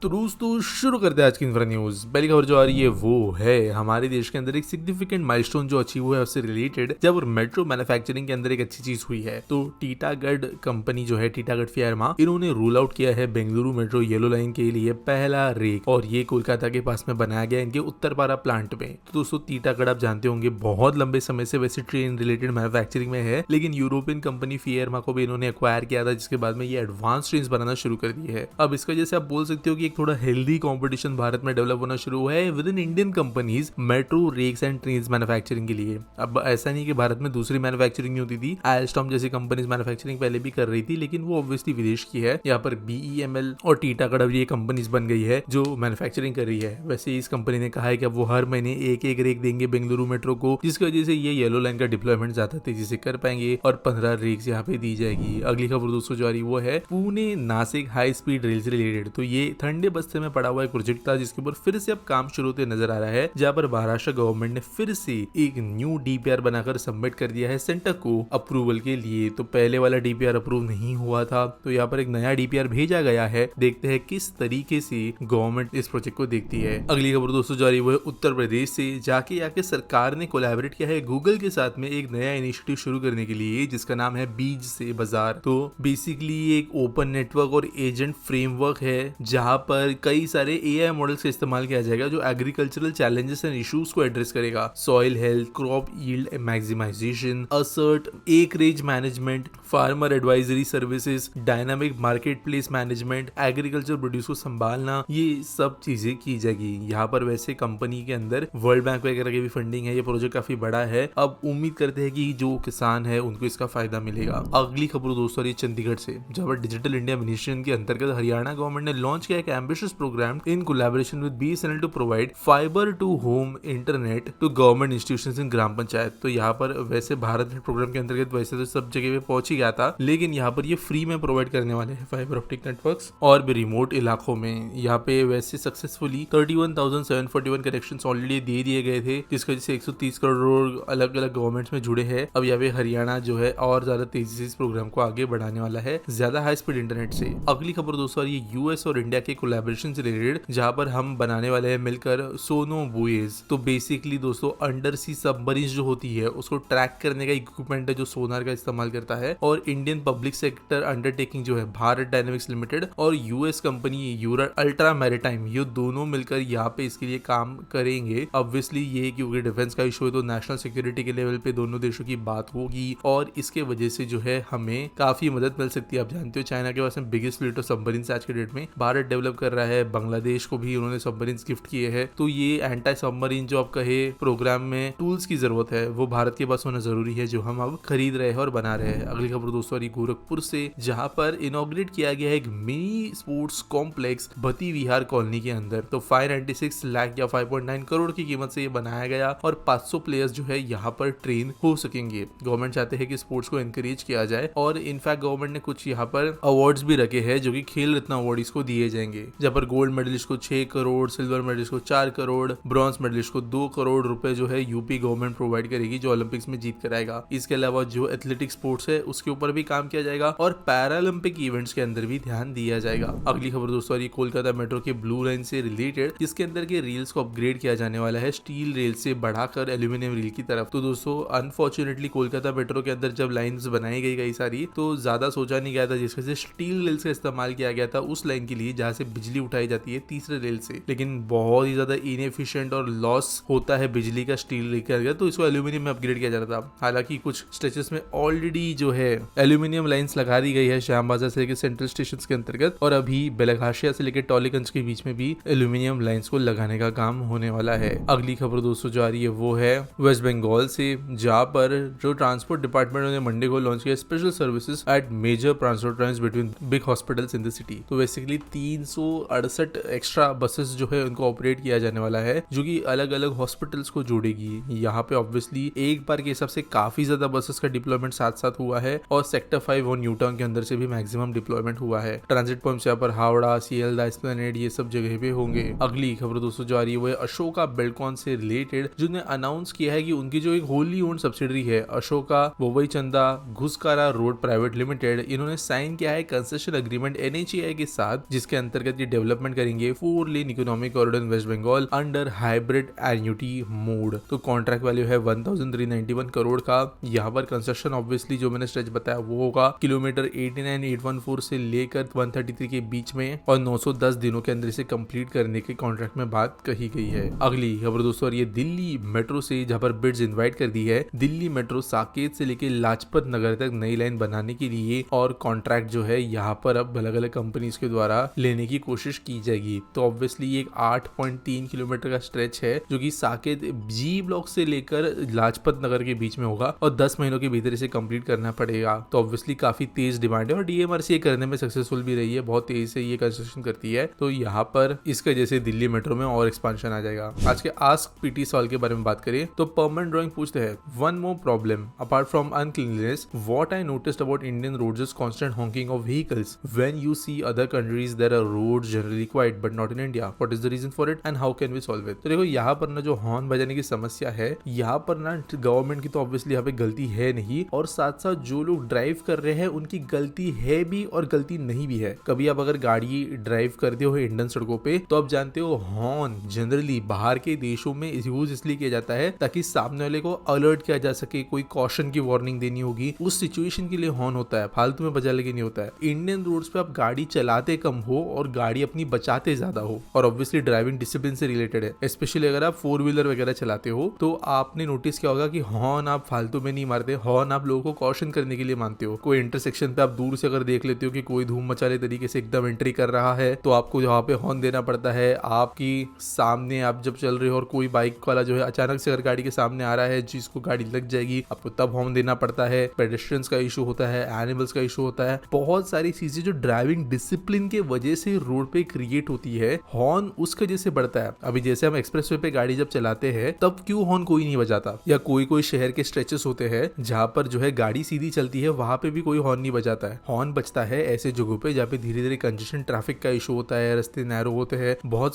तो दोस्तों शुरू करते हैं आज की इंफ्रा न्यूज। पहली खबर जो आ रही है वो है हमारे देश के अंदर एक सिग्निफिकेंट माइलस्टोन जो अचीव हुआ है उससे रिलेटेड, जब मेट्रो मैन्युफैक्चरिंग के अंदर एक अच्छी चीज हुई है। तो टीटागढ़ कंपनी जो है, टीटागढ़ फियरमा, इन्होंने रोल आउट किया है बेंगलुरु मेट्रो येलो लाइन के लिए पहला रेक, और ये कोलकाता के पास में बनाया गया इनके उत्तरपारा प्लांट में। तो दोस्तों टीटागढ़ आप जानते होंगे बहुत लंबे समय से वैसे ट्रेन रिलेटेड मैन्युफैक्चरिंग में है, लेकिन यूरोपियन कंपनी फियरमा को भी इन्होंने एक्वायर किया था, जिसके बाद में ये एडवांस ट्रेन बनाना शुरू कर दी है। अब इसका जैसे आप बोल सकते हो कि एक थोड़ा हेल्दी कंपटीशन भारत में डेवलप होना शुरू हुआ है within Indian companies metro rakes and trains manufacturing के लिए। अब ऐसा नहीं कि भारत में दूसरी मैन्युफैक्चरिंग नहीं होती थी, एल्स्टॉम जैसी कंपनीज मैन्युफैक्चरिंग पहले भी कर रही थी, लेकिन वो ऑब्वियसली विदेश की है। यहाँ पर BEML और टीटागढ़ अब ये कंपनीज बन गई है जो मैन्युफैक्चरिंग कर रही है। वैसे इस कंपनी ने कहा है कि अब वो हर महीने एक एक रेक देंगे बेंगलुरु मेट्रो को, जिसकी वजह से ये येलो लाइन का डिप्लॉयमेंट ज्यादा तेजी से कर पाएंगे और 15 रेक्स यहाँ पे दी जाएगी। अगली खबर दोस्तों जो आ रही वो है Pune Nashik high speed rail से रिलेटेड। तो ये ठंडे बस्ते में पड़ा हुआ एक प्रोजेक्ट था जिसके ऊपर फिर से अब काम शुरू होते नजर आ रहा है, जहाँ पर महाराष्ट्र गवर्नमेंट ने फिर से एक न्यू DPR बनाकर सबमिट कर दिया है सेंटर को अप्रूवल के लिए। तो पहले वाला DPR अप्रूव नहीं हुआ था, तो यहाँ पर एक नया DPR भेजा गया है। देखते हैं किस तरीके से गवर्नमेंट इस प्रोजेक्ट को देखती है। अगली खबर दोस्तों जारी वो है उत्तर प्रदेश से। जाके सरकार ने कोलैबोरेट किया है गूगल के साथ में एक नया इनिशिएटिव शुरू करने के लिए, जिसका नाम है बीज से बाजार। तो बेसिकली एक ओपन नेटवर्क और एजेंट फ्रेमवर्क है, जहाँ पर कई सारे AI मॉडल्स का इस्तेमाल किया जाएगा जो एग्रीकल्चरल चैलेंजेस एंड इश्यूज को एड्रेस करेगा। Soil health, crop yield maximisation, assert, acreage management, farmer advisory services, dynamic market place management, agriculture produce को संभालना, ये सब चीजें की जाएगी। यहाँ पर वैसे कंपनी के अंदर वर्ल्ड बैंक वगैरह की भी फंडिंग है। ये प्रोजेक्ट काफी बड़ा है। अब उम्मीद करते हैं कि जो किसान है उनको इसका फायदा मिलेगा। अगली खबर दोस्तों ये चंडीगढ़ से, जहाँ पर डिजिटल इंडिया मिशन के अंतर्गत हरियाणा गवर्नमेंट ने लॉन्च किया एक ambitious program in collaboration with BSNL to provide fibre to home internet to government institutions in gram panchayat. तो यहाँ पर वैसे भारत नेट प्रोग्राम के अंतर्गत वैसे तो सब जगह पे पहुंच ही गया था, लेकिन यहाँ पर ये फ्री में प्रोवाइड करने वाले हैं फाइबर ऑप्टिक नेटवर्क्स और भी रिमोट इलाकों में। यहाँ पे वैसे सक्सेसफुली 31,741 कनेक्शंस ऑलरेडी दे दिए गए थे, जिसकी वजह से 130 करोड़ अलग अलग गवर्नमेंट्स में जुड़े हैं। अब यहाँ पे हरियाणा जो है और ज्यादा तेजी से इस प्रोग्राम को आगे बढ़ाने वाला है ज्यादा हाई स्पीड इंटरनेट से। अगली खबर दोस्तों ये US और इंडिया के कोलैबोरेशन से रिलेटेड, जहाँ पर हम बनाने वाले हैं मिलकर सोनो बुएज। तो बेसिकली दोस्तों अंडर सी सबमरीन जो होती है उसको ट्रैक करने का इक्विपमेंट है जो सोनार का इस्तेमाल करता है, और इंडियन पब्लिक सेक्टर अंडरटेकिंग जो है भारत डायनेमिक्स लिमिटेड और US कंपनी यूरा अल्ट्रा मैरिटाइम, ये दोनों मिलकर यहाँ पे इसके लिए काम करेंगे। ऑब्वियसली ये क्योंकि डिफेंस का इशू है तो नेशनल सिक्योरिटी के लेवल पे दोनों देशों की बात होगी, और इसके वजह से जो है हमें काफी मदद मिल सकती है। आप जानते हो चाइना के पास में बिगेस्ट फ्लीट ऑफ सबमरीन आज के डेट में भारत डेवलप कर रहा है। बांग्लादेश को भी उन्होंने सबमरीन गिफ्ट किए हैं। तो ये एंटी सबमरीन जो आप कहे प्रोग्राम में टूल्स की जरूरत है, वो भारत के पास होना जरूरी है, जो हम अब खरीद रहे हैं और बना रहे हैं। अगली खबर दोस्तों गोरखपुर से, जहां पर इनॉग्रेट किया गया है एक मिनी स्पोर्ट्स कॉम्प्लेक्स भती विहार कॉलोनी के अंदर। तो 596 लाख या 5.9 करोड़ की कीमत से ये बनाया गया, और 500 प्लेयर्स जो है यहाँ पर ट्रेन हो सकेंगे। गवर्नमेंट चाहते हैं कि स्पोर्ट्स को एनकरेज किया जाए, और इनफैक्ट गवर्नमेंट ने कुछ यहाँ पर अवार्ड्स भी रखे हैं जो कि खेल रत्न अवार्ड इसको दिए जाएंगे, जहाँ पर गोल्ड मेडलिस्ट को 6 करोड़, सिल्वर मेडलिस्ट को 4 करोड़, ब्रॉन्ज मेडलिस्ट को 2 करोड़ रुपए जो है यूपी गवर्नमेंट प्रोवाइड करेगी, जो ओलंपिक्स में जीत कर आएगा। इसके अलावा जो एथलेटिक स्पोर्ट्स है उसके ऊपर भी काम किया जाएगा, और पैरालंपिक इवेंट्स के अंदर भी ध्यान दिया जाएगा। अगली खबर दोस्तों ये कोलकाता मेट्रो के ब्लू लाइन से रिलेटेड, जिसके अंदर के रेल्स को अपग्रेड किया जाने वाला है स्टील रेल से बढ़ाकर एल्यूमिनियम रेल की तरफ। तो दोस्तों अनफॉर्चुनेटली कोलकाता मेट्रो के अंदर जब लाइन्स बनाई गई कई सारी, तो ज्यादा सोचा नहीं गया था, जिसकी वजह से स्टील रेल्स का इस्तेमाल किया गया था उस लाइन के लिए जहाँ से बिजली उठाई जाती है तीसरे रेल से, लेकिन बहुत ही ज्यादा इनएफिशिएंट और लॉस होता है बिजली का स्टील रेल के अंदर, तो इसको एल्यूमिनियम में अपग्रेड किया जा रहा था। हालांकि कुछ स्टेशंस में ऑलरेडी जो है एल्यूमिनियम लाइन्स लगा दी गई है, श्याम बाजार से लेकर सेंट्रल स्टेशन के अंतर्गत, और अभी बेलघाशिया से लेकर टॉलीगंज के बीच में भी एल्यूमिनियम लाइन्स को लगाने का काम होने वाला है। अगली खबर दोस्तों जो आ रही है वो है वेस्ट बंगाल से, जहाँ पर जो ट्रांसपोर्ट डिपार्टमेंट ने मंडे को लॉन्च किया special services at major transport lines between big hospitals in the city. तो बेसिकली 368 एक्स्ट्रा बसेस जो है उनको ऑपरेट किया जाने वाला है, जो कि अलग अलग हॉस्पिटल्स को जोड़ेगी। यहाँ पे ऑब्वियसली एक बार के हिसाब से काफी ज्यादा बसेस का डिप्लॉयमेंट साथ साथ हुआ है, और सेक्टर 5 और न्यू टाउन के अंदर से भी मैक्सिमम डिप्लॉयमेंट हुआ है। ट्रांजिट पॉइंट्स यहाँ पर हावड़ा, सियालदा, एस्प्लेनेड ये सब जगह पे होंगे। अगली खबर दोस्तों जो आ रही है वो है अशोका बिल्डकॉन से रिलेटेड, जिन्होंने अनाउंस किया है कि उनकी जो एक होली ओन्ड सब्सिडरी है अशोका वोवई चंदा घुसकारा रोड प्राइवेट लिमिटेड, इन्होंने साइन किया है कंसेशन एग्रीमेंट NHAI के साथ, जिसके अंतर्गत अंतर्गत ये डेवलपमेंट करेंगे 4 lane economic corridor in West Bengal under hybrid annuity mode. तो कॉन्ट्रैक्ट वैल्यू है 1391 करोड़ का। यहाँ पर कंस्ट्रक्शन ऑब्वियसली जो मैंने स्ट्रेच बताया वो होगा किलोमीटर 89,814 से लेकर 133 के बीच में और 910 दिनों के अंदर इसे कंप्लीट करने के कॉन्ट्रैक्ट में बात कही गई है। अगली खबर दोस्तों ये दिल्ली मेट्रो से, जहां पर बिड्स इनवाइट कर दी है। दिल्ली मेट्रो साकेत से लेकर लाजपत नगर तक नई लाइन बनाने के लिए और कॉन्ट्रैक्ट जो है यहाँ पर अब अलग अलग कंपनीज के द्वारा लेने की कोशिश की जाएगी। तो ऑब्वियसली ये एक 8.3 किलोमीटर का स्ट्रेच है जो कि साकेत जी ब्लॉक से लेकर लाजपत नगर के बीच में होगा और 10 महीनों के भीतर इसे कंप्लीट करना पड़ेगा। तो ऑब्वियसली काफी तेज डिमांड है और डीएमआरसी ये करने में सक्सेसफुल भी रही है, बहुत तेज से ये कंस्ट्रक्शन करती है। तो यहाँ पर इसके जैसे दिल्ली मेट्रो में और एक्सपांशन आ जाएगा। आज के आस्क पीटी सवाल के बारे में बात करें तो परमानेंट ड्राइंग पूछते हैं one more problem apart from uncleanliness what I noticed about Indian roads is constant honking of vehicles when you see other countries there are roads generally quiet but not in India. What is the reason for it and how can we solve it? तो देखो यहाँ पर ना जो horn बजाने की समस्या है यहाँ पर ना गवर्नमेंट की तो ऑब्वियसली यहाँ पे गलती है नहीं और साथ साथ जो लोग ड्राइव कर रहे हैं उनकी गलती है भी और गलती नहीं भी है। कभी आप अगर गाड़ी ड्राइव करते हो इंडियन सड़कों पे तो आप जानते हो हॉर्न जनरली बाहर के देशों में यूज इसलिए किया जाता है ताकि सामने वाले को अलर्ट किया जा सके, कोई कॉशन की वार्निंग देनी होगी, उस सिचुएशन के लिए हॉर्न होता है, फालतू में बजा लेके नहीं होता है। इंडियन रोड्स पे आप गाड़ी चलाते कम हो और गाड़ी अपनी बचाते ज्यादा हो और ऑब्वियसली ड्राइविंग डिसिप्लिन से रिलेटेड है। स्पेशली अगर आप 4 व्हीलर वगैरह चलाते हो तो आपने नोटिस किया होगा कि हॉर्न आप फालतू में नहीं मारते, हॉर्न आप लोगों को कॉशन करने के लिए मानते हो। कोई इंटरसेक्शन पे आप दूर से अगर देख लेते हो कि कोई धूम मचाले तरीके से एकदम एंट्री कर रहा है तो आपको वहां पे हॉर्न देना पड़ता है। आपकी सामने आप जब चल रहे हो और कोई बाइक वाला जो है अचानक से अगर गाड़ी के सामने आ रहा है जिसको गाड़ी लग जाएगी आपको तब हॉर्न देना पड़ता है। पेडेस्ट्रियंस का इशू होता है, एनिमल्स का इशू होता है, बहुत सारी चीजें जो ड्राइविंग डिसिप्लिन के वजह से रोड पे क्रिएट होती है। हॉर्न उस वजह से बढ़ता है। अभी जैसे हम एक्सप्रेसवे पे गाड़ी जब चलाते हैं तब क्यों हॉर्न कोई नहीं बजाता, या कोई शहर के स्ट्रेचेस होते हैं जहाँ पर जो है गाड़ी सीधी चलती है वहां पे भी कोई हॉर्न नहीं बजाता है। हॉर्न बजता है ऐसे जगहों पे जहाँ पे धीरे धीरे कंजेशन ट्रैफिक का इशू होता है, रास्ते नैरो होते हैं, बहुत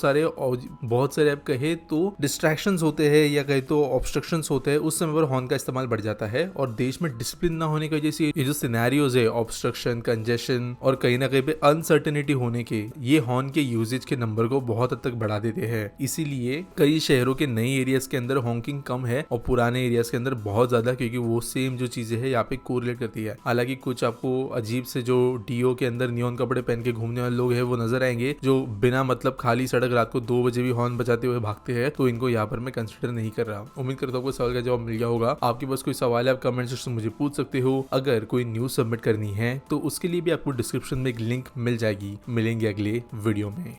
सारे आप कहे तो डिस्ट्रैक्शंस होते हैं या कहे तो ऑब्स्ट्रक्शंस होते हैं, उस समय पर हॉर्न का इस्तेमाल बढ़ जाता है। और देश में डिसिप्लिन ना होने की वजह से ये जो सिनेरियोज है ऑब्स्ट्रक्शन, कंजेशन और कहीं ना कहीं पे अनसर्टेनिटी होने के, ये हॉर्न के यूजेज के नंबर को बहुत हद तक बढ़ा देते हैं। इसीलिए कई शहरों के नए एरियाज के अंदर हॉकिंग कम है और पुराने एरियाज के अंदर बहुत ज्यादा, क्योंकि वो सेम जो चीजें है यहाँ पे कोरिलेट करती है। हालांकि कुछ आपको अजीब से जो डीओ के अंदर नियॉन कपड़े पहन के घूमने वाले लोग हैं वो नजर आएंगे जो बिना मतलब खाली सड़क रात को 2 बजे भी हॉर्न बजाते हुए भागते हैं, तो इनको यहाँ पर मैं कंसिडर नहीं कर रहा। उम्मीद करता हूँ सवाल का जवाब मिल गया होगा। आपके पास कोई सवाल है आप कमेंट सेक्शन में मुझे पूछ सकते हो। अगर कोई न्यूज सबमिट करनी है तो उसके लिए भी आपको डिस्क्रिप्शन में एक लिंक मिल जाएगी। मिलेंगे अगले वीडियो में।